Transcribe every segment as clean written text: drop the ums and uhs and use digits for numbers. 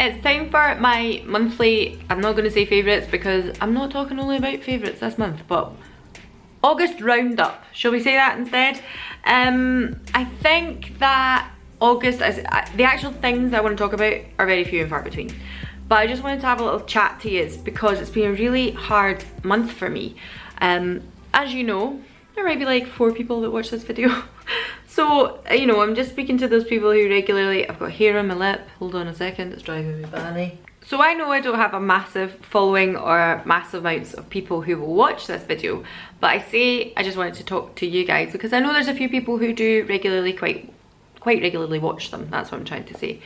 it's time for my monthly, I'm not going to say favourites because I'm not talking only about favourites this month, but August roundup, shall we say that instead? I think that August, the actual things I want to talk about are very few and far between. But I just wanted to have a little chat to you because it's been a really hard month for me. As you know, there might be like 4 people that watch this video. So, you know, I'm just speaking to those people who regularly, I've got hair on my lip, hold on a second, it's driving me batty. So I know I don't have a massive following or massive amounts of people who will watch this video, but I just wanted to talk to you guys because I know there's a few people who do regularly, quite regularly watch them, that's what I'm trying to say.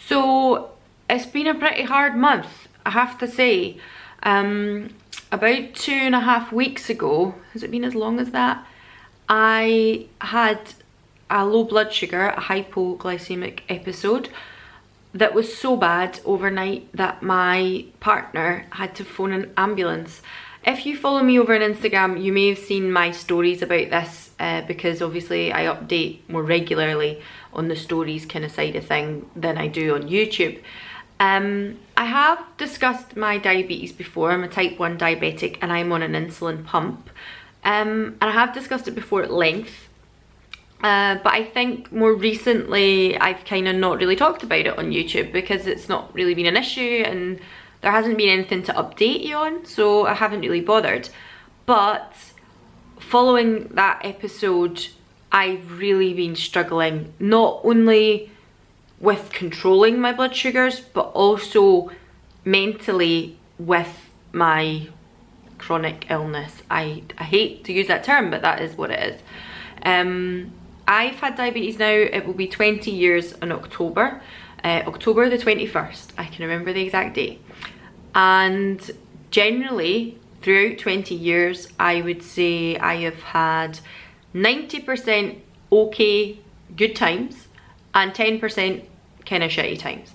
So it's been a pretty hard month, I have to say. About 2.5 weeks ago, has it been as long as that? I had a low blood sugar, a hypoglycemic episode that was so bad overnight that my partner had to phone an ambulance. If you follow me over on Instagram, you may have seen my stories about this because obviously I update more regularly on the stories kind of side of thing than I do on YouTube. I have discussed my diabetes before. I'm a type 1 diabetic and I'm on an insulin pump. And I have discussed it before at length. But I think more recently I've kind of not really talked about it on YouTube because it's not really been an issue and there hasn't been anything to update you on, so I haven't really bothered. But following that episode, I've really been struggling not only with controlling my blood sugars but also mentally with my chronic illness. I hate to use that term, but that is what it is. I've had diabetes now, it will be 20 years in October. October the 21st, I can remember the exact date. And generally, throughout 20 years, I would say I have had 90% okay, good times, and 10% kind of shitty times.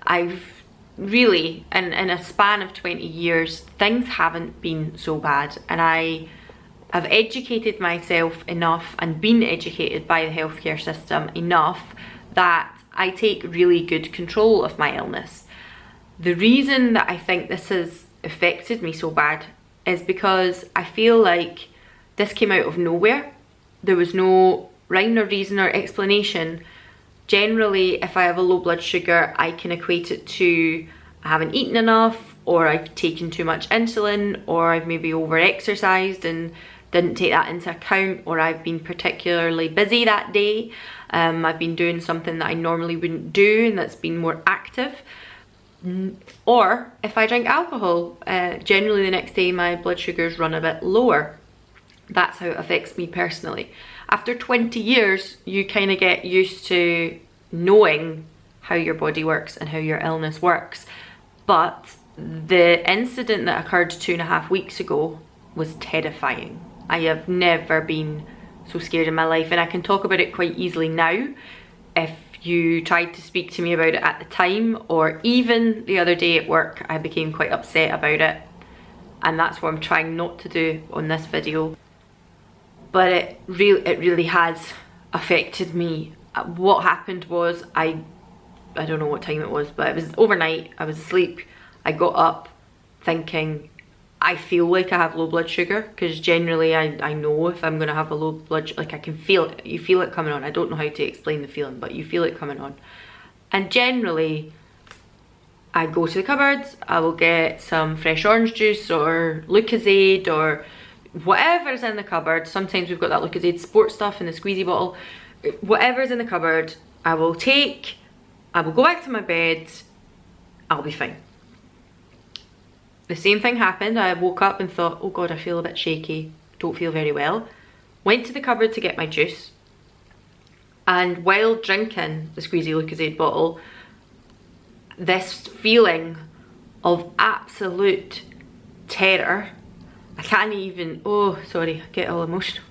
I've really, in a span of 20 years, things haven't been so bad, and I've educated myself enough and been educated by the healthcare system enough that I take really good control of my illness. The reason that I think this has affected me so bad is because I feel like this came out of nowhere. There was no rhyme or reason or explanation. Generally, if I have a low blood sugar, I can equate it to I haven't eaten enough, or I've taken too much insulin, or I've maybe over-exercised and didn't take that into account, or I've been particularly busy that day. I've been doing something that I normally wouldn't do and that's been more active. Or if I drink alcohol, generally the next day my blood sugars run a bit lower. That's how it affects me personally. After 20 years, you kind of get used to knowing how your body works and how your illness works. But the incident that occurred 2.5 weeks ago was terrifying. I have never been so scared in my life, and I can talk about it quite easily now. If you tried to speak to me about it at the time, or even the other day at work, I became quite upset about it, and that's what I'm trying not to do on this video. But it really has affected me. What happened was, I don't know what time it was, but it was overnight. I was asleep. I got up thinking, I feel like I have low blood sugar, because generally I know if I'm gonna have a low blood sugar, like I can feel it. You feel it coming on. I don't know how to explain the feeling, but you feel it coming on. And generally, I go to the cupboards, I will get some fresh orange juice or Lucozade or whatever's in the cupboard. Sometimes we've got that Lucozade sport stuff in the squeezy bottle. Whatever's in the cupboard, I will take, I will go back to my bed, I'll be fine. The same thing happened. I woke up and thought, oh God, I feel a bit shaky, don't feel very well. Went to the cupboard to get my juice, and while drinking the squeezy Lucozade bottle, this feeling of absolute terror, I can't even, oh sorry, I get all emotional.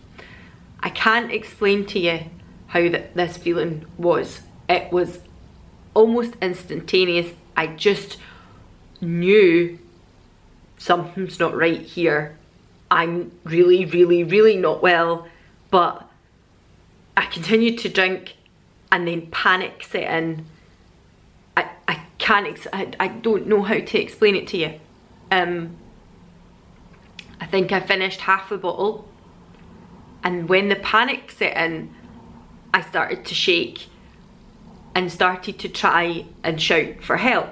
I can't explain to you how this feeling was. It was almost instantaneous. I just knew something's not right here. I'm really not well. But I continued to drink, and then panic set in. I I don't know how to explain it to you. I think I finished half a bottle, and when the panic set in, I started to shake and started to try and shout for help,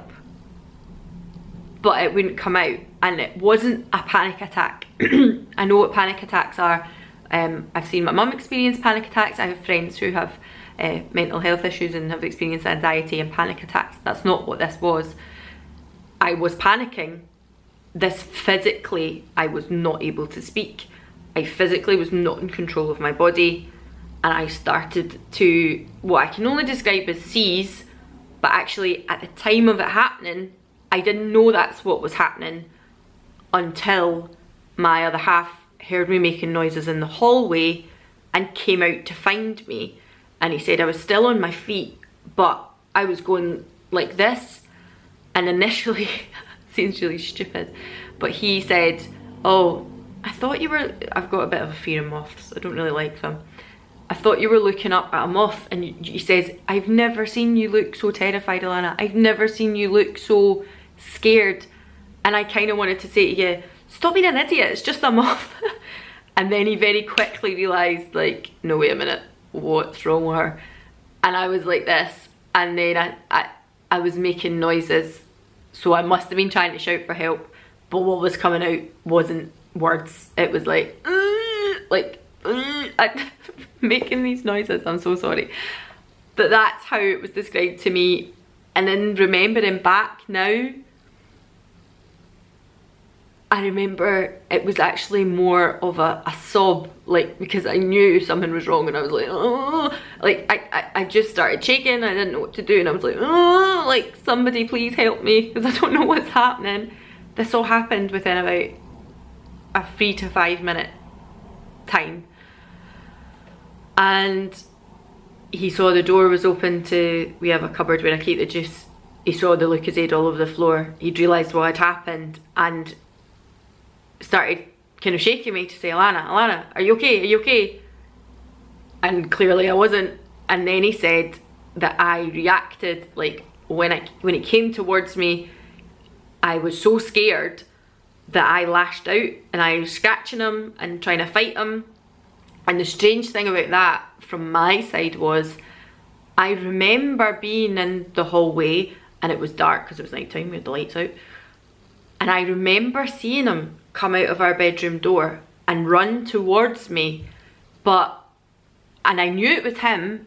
but it wouldn't come out, and it wasn't a panic attack. I know what panic attacks are. I've seen my mum experience panic attacks. I have friends who have mental health issues and have experienced anxiety and panic attacks. That's not what this was. I was panicking. This physically, I was not able to speak. I physically was not in control of my body, and I started to, what I can only describe as seize, but actually at the time of it happening, I didn't know that's what was happening until my other half heard me making noises in the hallway and came out to find me. And he said I was still on my feet, but I was going like this. And initially, seems really stupid, but he said, oh, I thought you were, I've got a bit of a fear of moths, I don't really like them. I thought you were looking up at a moth. And he says, I've never seen you look so terrified, Alanna. I've never seen you look so scared. And I kind of wanted to say to you, stop being an idiot, it's just a moth. And then he very quickly realised, like, no, wait a minute, what's wrong with her? And I was like this, and then I was making noises, so I must have been trying to shout for help, but what was coming out wasn't words. It was like making these noises. I'm so sorry, but that's how it was described to me. And then remembering back now, I remember it was actually more of a sob, like, because I knew something was wrong, and I was like, oh, like I just started shaking. I didn't know what to do, and I was like, oh, like, somebody please help me, because I don't know what's happening. This all happened within about a 3 to 5 minute time, and he saw the door was open to, we have a cupboard where I keep the juice. He saw the Lucozade all over the floor. He'd realised what had happened and started kind of shaking me to say, Alanna, are you okay? Are you okay? And clearly I wasn't. And then he said that I reacted, like, when it came towards me, I was so scared that I lashed out, and I was scratching him and trying to fight him. And the strange thing about that from my side was, I remember being in the hallway, and it was dark because it was night time, we had the lights out, and I remember seeing him come out of our bedroom door and run towards me, and I knew it was him,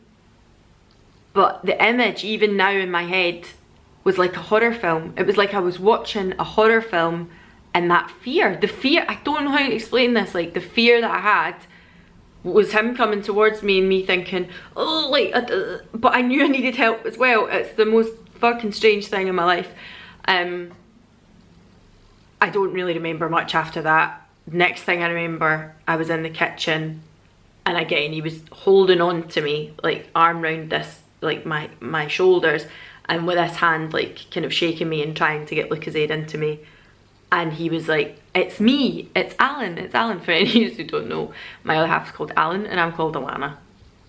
but the image, even now in my head, was like a horror film. It was like I was watching a horror film, and that fear, I don't know how to explain this, like, the fear that I had was him coming towards me and me thinking, oh, like, but I knew I needed help as well. It's the most fucking strange thing in my life. I don't really remember much after that. Next thing I remember, I was in the kitchen, and again, he was holding on to me, like, arm round this, like, my shoulders, and with his hand, like, kind of shaking me and trying to get Lucozade into me. And he was like, it's me, it's Alan. For any of you who don't know, my other half is called Alan, and I'm called Alanna.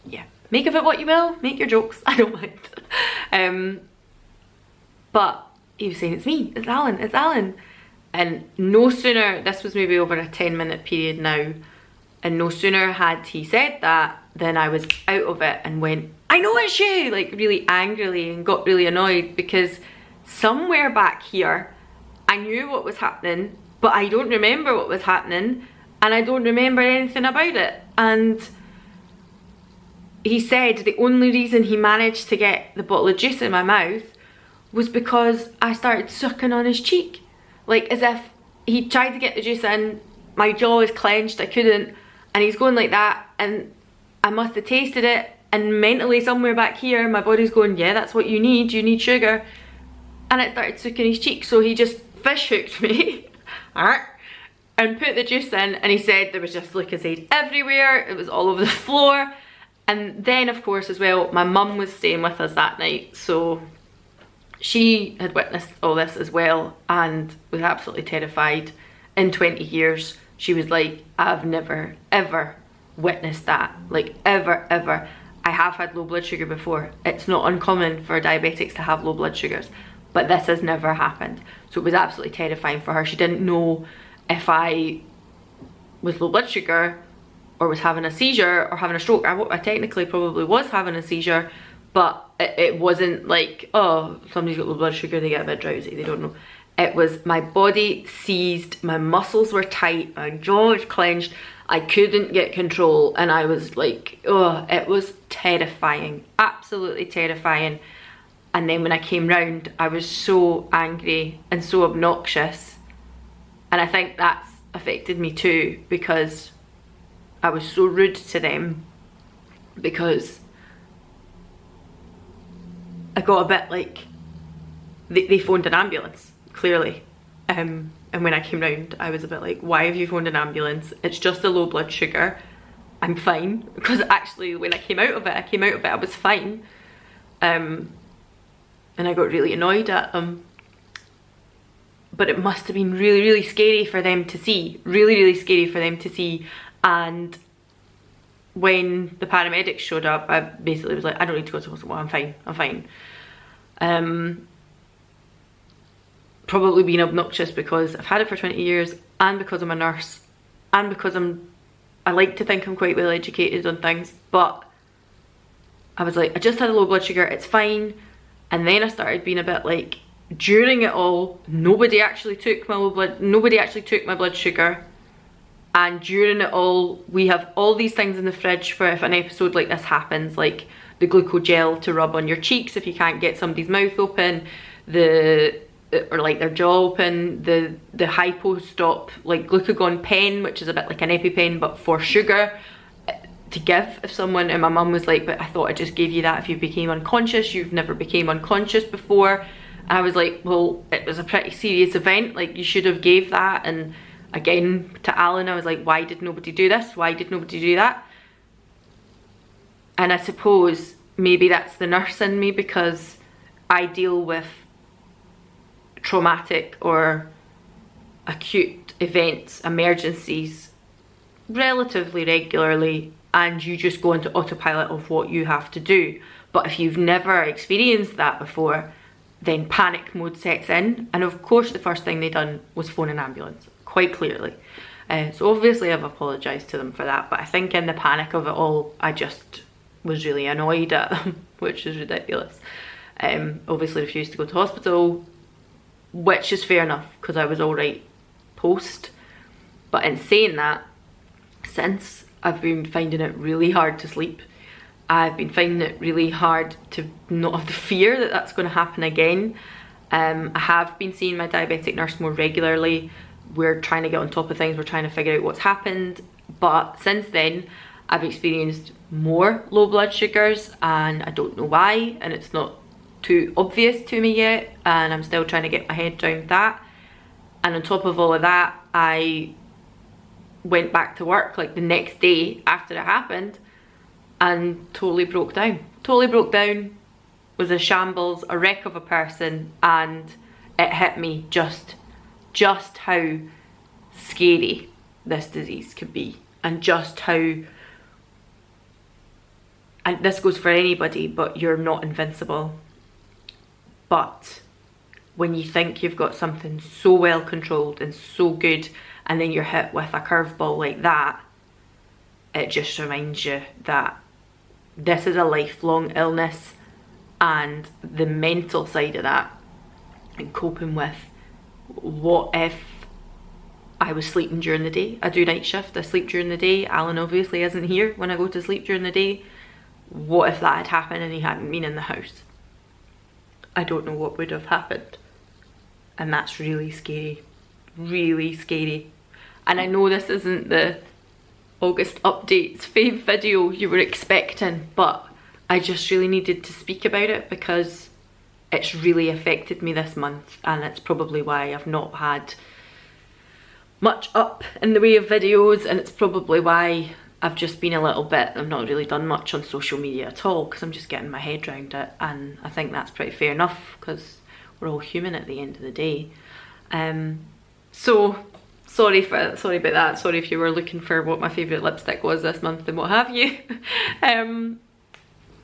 Yeah, make of it what you will, make your jokes, I don't mind. But he was saying, it's me, it's Alan. And no sooner, this was maybe over a 10-minute period now, and no sooner had he said that than I was out of it and went, I know it's you, like, really angrily, and got really annoyed, because somewhere back here I knew what was happening, but I don't remember what was happening, and I don't remember anything about it. And he said the only reason he managed to get the bottle of juice in my mouth was because I started sucking on his cheek. Like, as if he tried to get the juice in, my jaw was clenched, I couldn't, and he's going like that, and I must have tasted it, and mentally somewhere back here my body's going, yeah, that's what you need sugar. And it started sucking his cheek, so he just fish hooked me and put the juice in, and he said there was just Lucozade everywhere, it was all over the floor. And then, of course, as well, my mum was staying with us that night, so she had witnessed all this as well and was absolutely terrified. In 20 years, she was like, I've never ever witnessed that, like, ever. I have had low blood sugar before. It's not uncommon for diabetics to have low blood sugars, but this has never happened. So it was absolutely terrifying for her. She didn't know if I was low blood sugar or was having a seizure or having a stroke. I technically probably was having a seizure, but it wasn't like, oh, somebody's got low blood sugar, they get a bit drowsy, they don't know. It was my body seized, my muscles were tight, my jaw was clenched, I couldn't get control, and I was like, oh, it was terrifying, absolutely terrifying. And then when I came round, I was so angry and so obnoxious, and I think that's affected me too, because I was so rude to them, because I got a bit like, they phoned an ambulance, clearly. And when I came round, I was a bit like, why have you phoned an ambulance? It's just a low blood sugar. I'm fine. Because actually when I came out of it, I was fine. And I got really annoyed at them. But it must have been really, really scary for them to see. Really, really scary for them to see. And when the paramedics showed up, I basically was like, I don't need to go to hospital, I'm fine, I'm fine. Probably being obnoxious because I've had it for 20 years, and because I'm a nurse, and because I like to think I'm quite well educated on things, but I was like, I just had a low blood sugar, it's fine. And then I started being a bit like, during it all, nobody actually took my blood sugar. And during it all, we have all these things in the fridge for if an episode like this happens, like the glucogel to rub on your cheeks if you can't get somebody's mouth open, or like their jaw open, the hypo stop, like glucagon pen, which is a bit like an EpiPen but for sugar, to give if someone. And my mum was like, but I thought I just gave you that if you became unconscious, you've never became unconscious before. And I was like, well, it was a pretty serious event, like you should have gave that. And again, to Alan, I was like, why did nobody do this? Why did nobody do that? And I suppose maybe that's the nurse in me, because I deal with traumatic or acute events, emergencies, relatively regularly, and you just go into autopilot of what you have to do. But if you've never experienced that before, then panic mode sets in. And of course the first thing they done was phone an ambulance, quite clearly. So obviously I've apologised to them for that, but I think in the panic of it all, I just was really annoyed at them, which is ridiculous. Obviously refused to go to hospital, which is fair enough because I was alright post. But in saying that, since I've been finding it really hard to sleep, I've been finding it really hard to not have the fear that that's going to happen again. I have been seeing my diabetic nurse more regularly. We're trying to get on top of things, we're trying to figure out what's happened. But since then, I've experienced more low blood sugars, and I don't know why, and it's not too obvious to me yet, and I'm still trying to get my head around that. And on top of all of that, I went back to work like the next day after it happened and totally broke down. Totally broke down, was a shambles, a wreck of a person, and it hit me just how scary this disease could be, and just how, and this goes for anybody, but you're not invincible. But when you think you've got something so well controlled and so good, and then you're hit with a curveball like that, it just reminds you that this is a lifelong illness, and the mental side of that, and coping with, what if I was sleeping during the day? I do night shift, I sleep during the day. Alan obviously isn't here when I go to sleep during the day. What if that had happened and he hadn't been in the house? I don't know what would have happened. And that's really scary. Really scary. And I know this isn't the August updates fave video you were expecting, but I just really needed to speak about it because it's really affected me this month, and it's probably why I've not had much up in the way of videos, and it's probably why I've just been a little bit, I've not really done much on social media at all, because I'm just getting my head around it, and I think that's pretty fair enough because we're all human at the end of the day. So sorry about that. Sorry if you were looking for what my favourite lipstick was this month and what have you.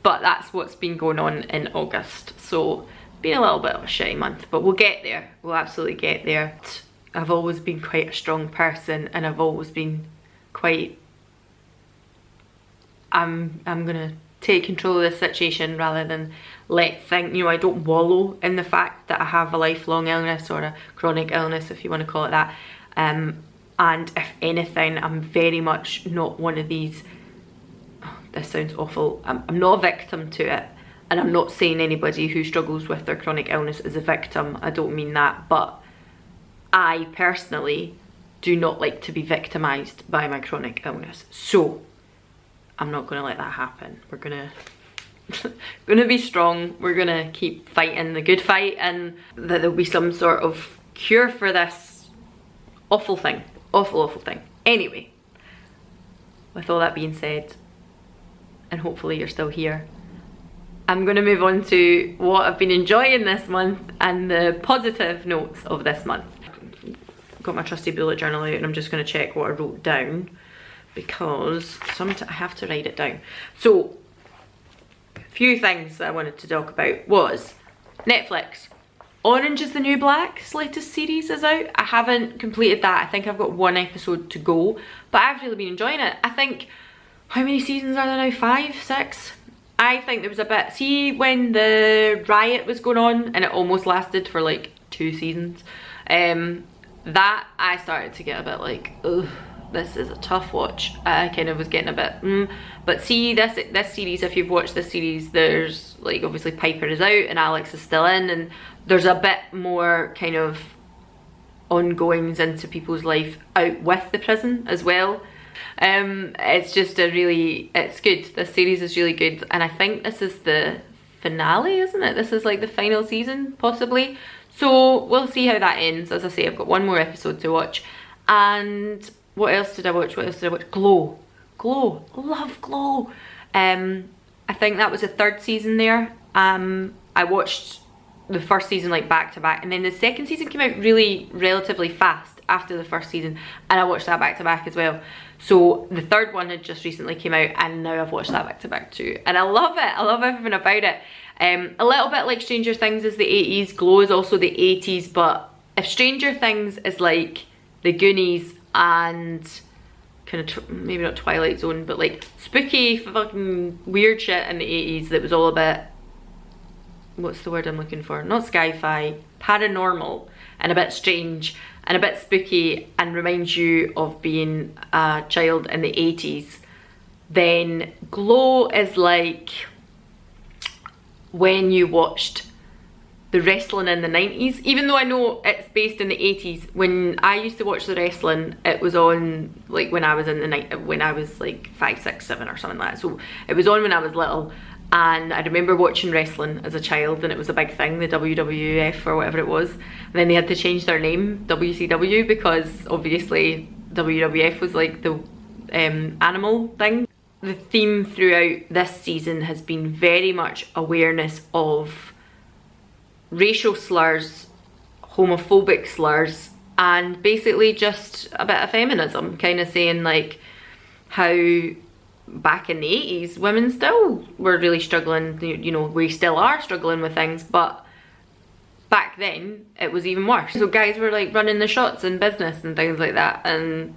But that's what's been going on in August. So been a little bit of a shitty month, but we'll get there. We'll absolutely get there. I've always been quite a strong person, and I've always been quite, I'm gonna take control of this situation rather than I don't wallow in the fact that I have a lifelong illness or a chronic illness, if you want to call it that. And if anything, I'm very much not one of these, oh, this sounds awful, I'm not a victim to it. And I'm not saying anybody who struggles with their chronic illness is a victim, I don't mean that, but I personally do not like to be victimised by my chronic illness. So I'm not going to let that happen. We're going to be strong. We're going to keep fighting the good fight, and that there'll be some sort of cure for this awful thing. Awful thing. Anyway, with all that being said, and hopefully you're still here, I'm going to move on to what I've been enjoying this month and the positive notes of this month. Got my trusty bullet journal out, and I'm just going to check what I wrote down, because sometimes I have to write it down. So, a few things that I wanted to talk about was Netflix. Orange is the New Black's latest series is out. I haven't completed that. I think I've got 1 episode to go, but I've really been enjoying it. I think, how many seasons are there now? 5, 6? I think there was a bit, see when the riot was going on and it almost lasted for like 2 seasons, that I started to get a bit like, ugh, this is a tough watch. I kind of was getting a bit, but see this series, if you've watched this series, there's like, obviously Piper is out and Alex is still in, and there's a bit more kind of ongoings into people's life out with the prison as well. It's just it's good. This series is really good, and I think this is the finale, isn't it? This is like the final season, possibly. So we'll see how that ends. As I say, I've got 1 more episode to watch. And what else did I watch? Glow. Love Glow. I think that was the 3rd season there. I watched the 1st season like back to back, and then the 2nd season came out relatively fast after the 1st season, and I watched that back to back as well. So the 3rd one had just recently came out, and now I've watched that back to back too, and I love it. I love everything about it. A little bit like Stranger Things is the 80s, Glow is also the 80s, but if Stranger Things is like the Goonies and kind of maybe not Twilight Zone, but like spooky fucking weird shit in the 80s that was all a bit, what's the word I'm looking for? Not sci-fi, paranormal, and a bit strange and a bit spooky, and reminds you of being a child in the 80s, then Glow is like when you watched the wrestling in the 90s. Even though I know it's based in the 80s, when I used to watch the wrestling, it was on like when I was in the when I was like 5, 6, 7 or something like that. So it was on when I was little, and I remember watching wrestling as a child, and it was a big thing, the WWF or whatever it was. And then they had to change their name, WCW, because obviously WWF was like the animal thing. The theme throughout this season has been very much awareness of racial slurs, homophobic slurs, and basically just a bit of feminism, kind of saying like how back in the 80s women still were really struggling, you know, we still are struggling with things, but back then it was even worse. So guys were like running the shots in business and things like that, and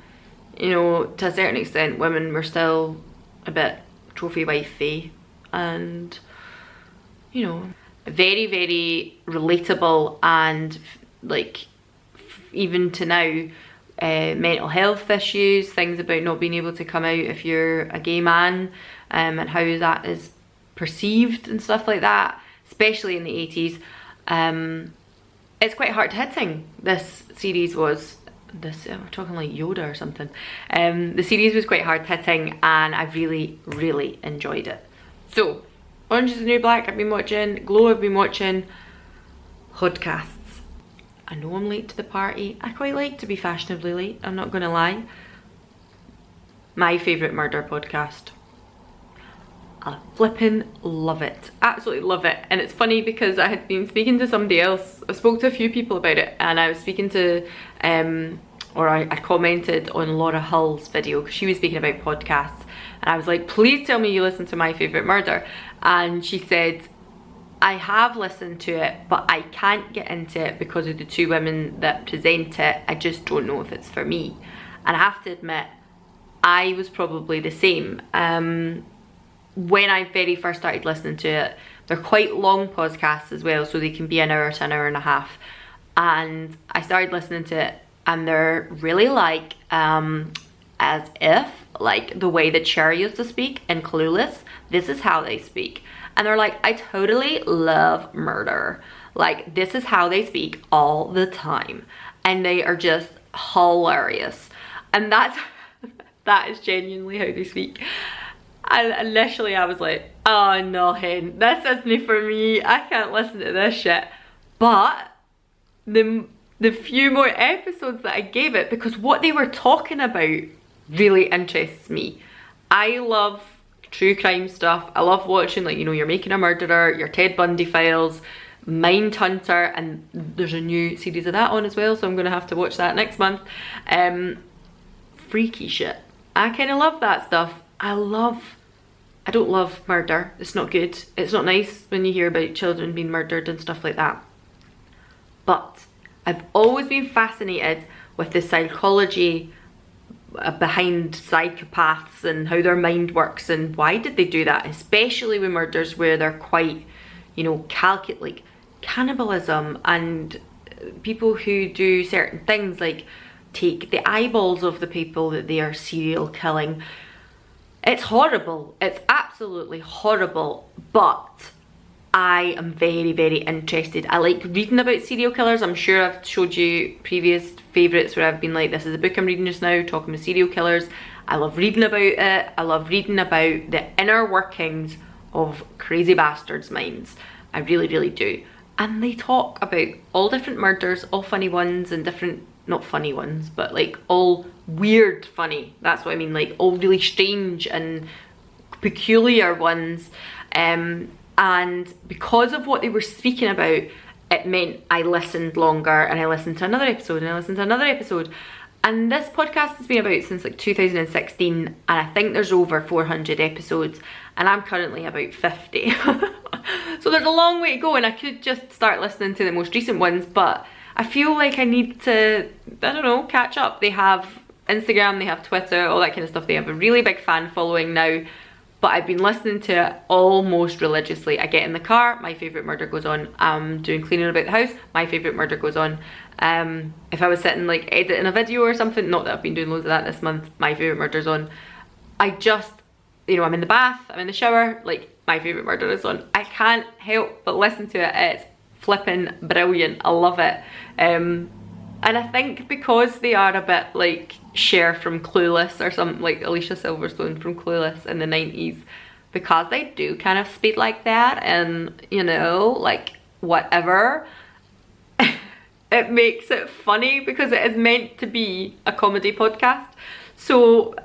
you know, to a certain extent women were still a bit trophy wifey, and you know, very, very relatable, and like even to now, mental health issues, things about not being able to come out if you're a gay man, and how that is perceived and stuff like that, especially in the 80s. It's quite hard hitting, this series was. We're talking like Yoda or something. The series was quite hard hitting, and I really, really enjoyed it. So Orange is the New Black I've been watching, Glow I've been watching, podcasts. I know I'm late to the party. I quite like to be fashionably late, I'm not gonna lie. My favourite murder podcast. I flippin' love it. Absolutely love it. And it's funny because I had been speaking to somebody else. I spoke to a few people about it, and I was speaking to, I commented on Laura Hull's video because she was speaking about podcasts. And I was like, please tell me you listen to My Favourite Murder. And she said, I have listened to it, but I can't get into it because of the two women that present it. I just don't know if it's for me. And I have to admit, I was probably the same. When I very first started listening to it, they're quite long podcasts as well, so they can be an hour to an hour and a half. And I started listening to it, and they're really like, as if, like the way that Cherry used to speak in Clueless, this is how they speak. And they're like, I totally love murder. Like, this is how they speak all the time. And they are just hilarious. And that is genuinely how they speak. And initially I was like, oh no, Hen, this isn't for me. I can't listen to this shit. But the few more episodes that I gave it, because what they were talking about really interests me. I love true crime stuff. I love watching, like, you know, You're Making a Murderer, your Ted Bundy files, Mindhunter, and there's a new series of that on as well, so I'm gonna have to watch that next month. Freaky shit. I kind of love that stuff. I don't love murder. It's not good. It's not nice when you hear about children being murdered and stuff like that. But I've always been fascinated with the psychology behind psychopaths and how their mind works and why did they do that, especially with murders where they're quite, you know, like cannibalism, and people who do certain things like take the eyeballs of the people that they are serial killing. It's horrible. It's absolutely horrible, but I am very, very interested. I like reading about serial killers. I'm sure I've showed you previous favourites where I've been like, this is a book I'm reading just now, talking about serial killers. I love reading about it. I love reading about the inner workings of crazy bastards' minds. I really, really do. And they talk about all different murders, all funny ones and different, not funny ones, but like all weird funny. That's what I mean, like all really strange and peculiar ones. And because of what they were speaking about, it meant I listened longer, and I listened to another episode, and I listened to another episode. And this podcast has been about since like 2016, and I think there's over 400 episodes, and I'm currently about 50. So there's a long way to go, and I could just start listening to the most recent ones, but I feel like I need to, I don't know, catch up. They have Instagram, they have Twitter, all that kind of stuff. They have a really big fan following now. But I've been listening to it almost religiously. I get in the car, my favourite murder goes on. I'm doing cleaning about the house, my favourite murder goes on. If I was sitting like editing a video or something, not that I've been doing loads of that this month, my favourite murder's on. I just, you know, I'm in the bath, I'm in the shower, like my favourite murder is on. I can't help but listen to it. It's flipping brilliant. I love it. And I think because they are a bit like Cher from Clueless or something, like Alicia Silverstone from Clueless in the 90s, because they do kind of speak like that and, you know, like whatever, it makes it funny because it is meant to be a comedy podcast. So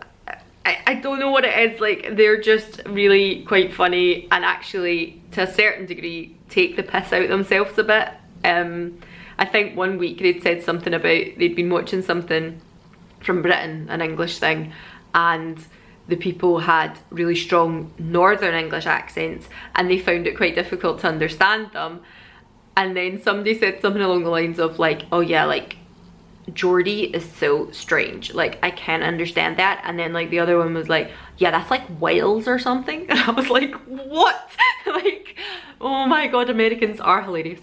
I don't know what it is, like they're just really quite funny and actually to a certain degree take the piss out themselves a bit. I think one week they'd said something about they'd been watching something from Britain, an English thing, and the people had really strong Northern English accents and they found it quite difficult to understand them. And then somebody said something along the lines of like, oh yeah, like Geordie is so strange, like I can't understand that. And then like the other one was like, yeah, that's like Wales or something. And I was like, what? Like, oh my god, Americans are hilarious.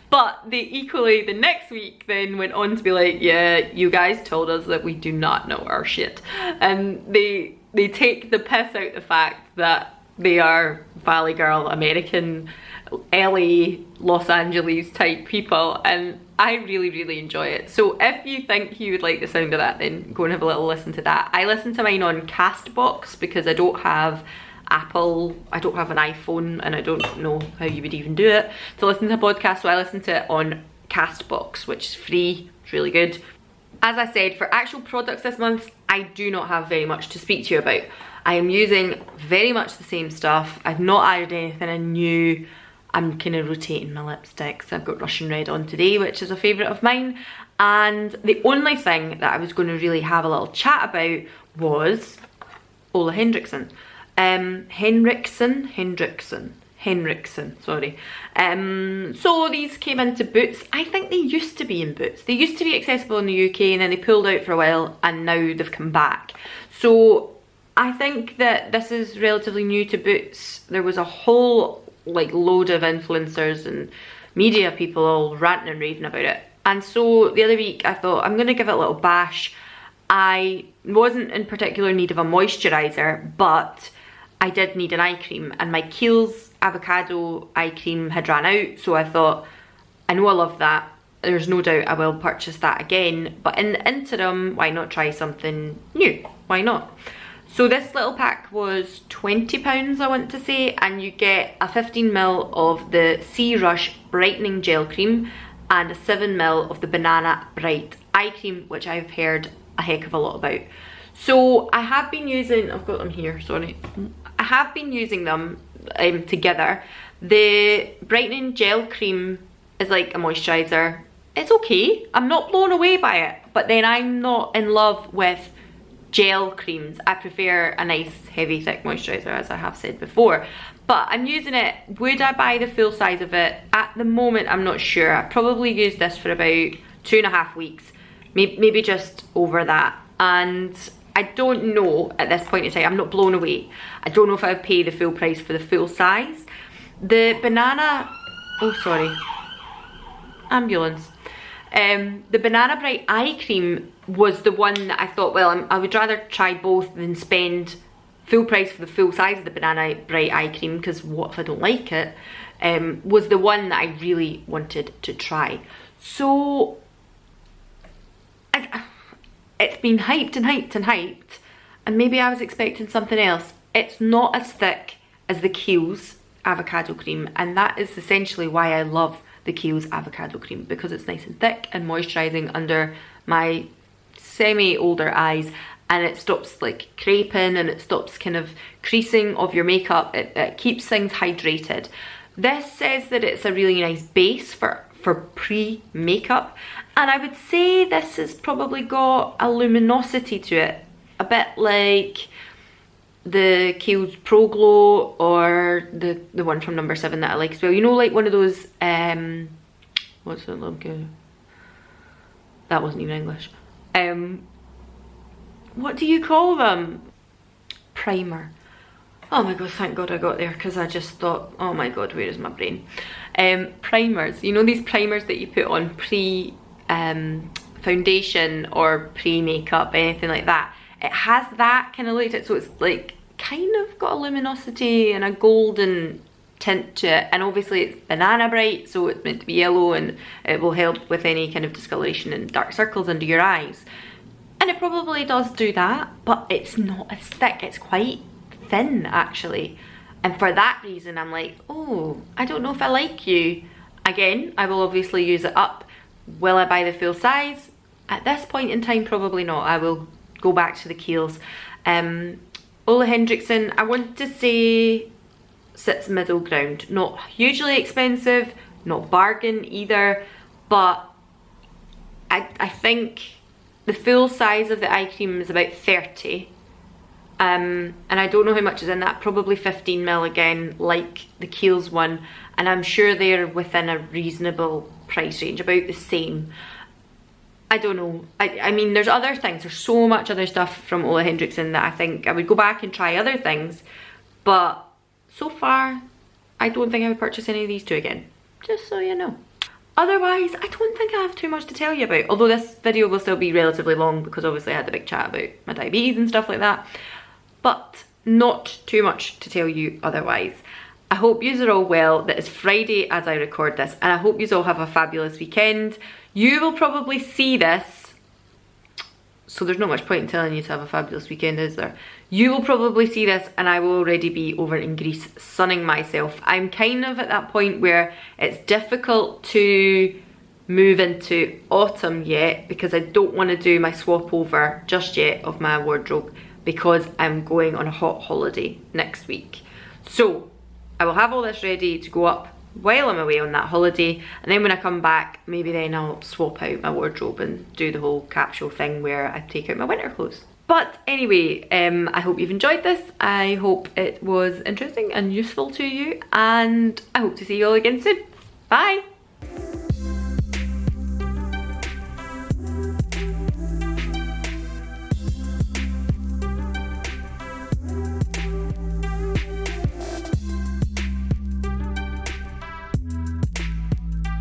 But they equally the next week then went on to be like, yeah, you guys told us that we do not know our shit. And they take the piss out the fact that they are Valley Girl, American, LA, Los Angeles type people, and I really, really enjoy it. So if you think you would like the sound of that, then go and have a little listen to that. I listen to mine on Castbox because I don't have Apple, I don't have an iPhone, and I don't know how you would even do it to listen to a podcast, so I listen to it on Castbox, which is free. It's really good. As I said, for actual products this month, I do not have very much to speak to you about. I am using very much the same stuff. I've not added anything new. I'm kind of rotating my lipsticks. I've got Russian Red on today, which is a favourite of mine. And the only thing that I was going to really have a little chat about was Ola Hendrickson. Hendrickson. Henriksen, sorry. So these came into Boots. I think they used to be in Boots. They used to be accessible in the UK and then they pulled out for a while and now they've come back. So I think that this is relatively new to Boots. There was a whole like load of influencers and media people all ranting and raving about it. And so the other week I thought I'm gonna give it a little bash. I wasn't in particular need of a moisturiser, but I did need an eye cream, and my Kiehl's avocado eye cream had ran out, so I thought, I know I love that, there's no doubt I will purchase that again, but in the interim, why not try something new? Why not? So this little pack was £20, I want to say, and you get a 15ml of the Sea Rush Brightening Gel Cream and a 7ml of the Banana Bright Eye Cream, which I've heard a heck of a lot about. So I have been using, I've got them here, sorry. I have been using them together. The brightening gel cream is like a moisturiser. It's okay, I'm not blown away by it, but then I'm not in love with gel creams. I prefer a nice heavy thick moisturiser, as I have said before. But I'm using it. Would I buy the full size of it? At the moment I'm not sure. I probably used this for about 2.5 weeks, maybe just over that, and I don't know at this point in time. I'm not blown away. I don't know if I would pay the full price for the full size. The banana, oh sorry, ambulance. The Banana Bright Eye Cream was the one that I thought, well, I would rather try both than spend full price for the full size of the Banana Bright Eye Cream, because what if I don't like it? Was the one that I really wanted to try. So it's been hyped and hyped and hyped, and maybe I was expecting something else. It's not as thick as the Kiehl's avocado cream, and that is essentially why I love the Kiehl's avocado cream, because it's nice and thick and moisturising under my semi-older eyes, and it stops like creping and it stops kind of creasing of your makeup. It keeps things hydrated. This says that it's a really nice base for pre-makeup, and I would say this has probably got a luminosity to it, a bit like the Kiehl's Pro Glow or the one from number 7 that I like as well. You know, like one of those, what's it like? That wasn't even English. What do you call them? Primer. Oh my god, thank god I got there, because I just thought, oh my god, where is my brain? Primers, you know, these primers that you put on pre foundation or pre-makeup, anything like that. It has that kind of look to it, so it's like kind of got a luminosity and a golden tint to it, and obviously it's Banana Bright, so it's meant to be yellow, and it will help with any kind of discoloration and dark circles under your eyes, and it probably does do that, but it's not as thick. It's quite thin actually, and for that reason I'm like, oh, I don't know if I like you. Again, I will obviously use it up. Will I buy the full size? At this point in time, probably not. I will go back to the Kiehl's. Ole Henriksen, I want to say, sits middle ground. Not hugely expensive, not bargain either, but I think the full size of the eye cream is about 30. And I don't know how much is in that, probably 15ml again, like the Kiehl's one, and I'm sure they're within a reasonable price range, about the same. I don't know. I mean, there's other things. There's so much other stuff from Ole Henriksen that I think I would go back and try other things. But so far, I don't think I would purchase any of these two again. Just so you know. Otherwise, I don't think I have too much to tell you about. Although this video will still be relatively long, because obviously I had the big chat about my diabetes and stuff like that. But not too much to tell you otherwise. I hope yous are all well. That is Friday as I record this, and I hope yous all have a fabulous weekend. You will probably see this, so there's not much point in telling you to have a fabulous weekend, is there? You will probably see this and I will already be over in Greece sunning myself. I'm kind of at that point where it's difficult to move into autumn yet, because I don't want to do my swap over just yet of my wardrobe, because I'm going on a hot holiday next week. So I will have all this ready to go up while I'm away on that holiday, and then when I come back, maybe then I'll swap out my wardrobe and do the whole capsule thing where I take out my winter clothes. But anyway, I hope you've enjoyed this. I hope it was interesting and useful to you, and I hope to see you all again soon. Bye!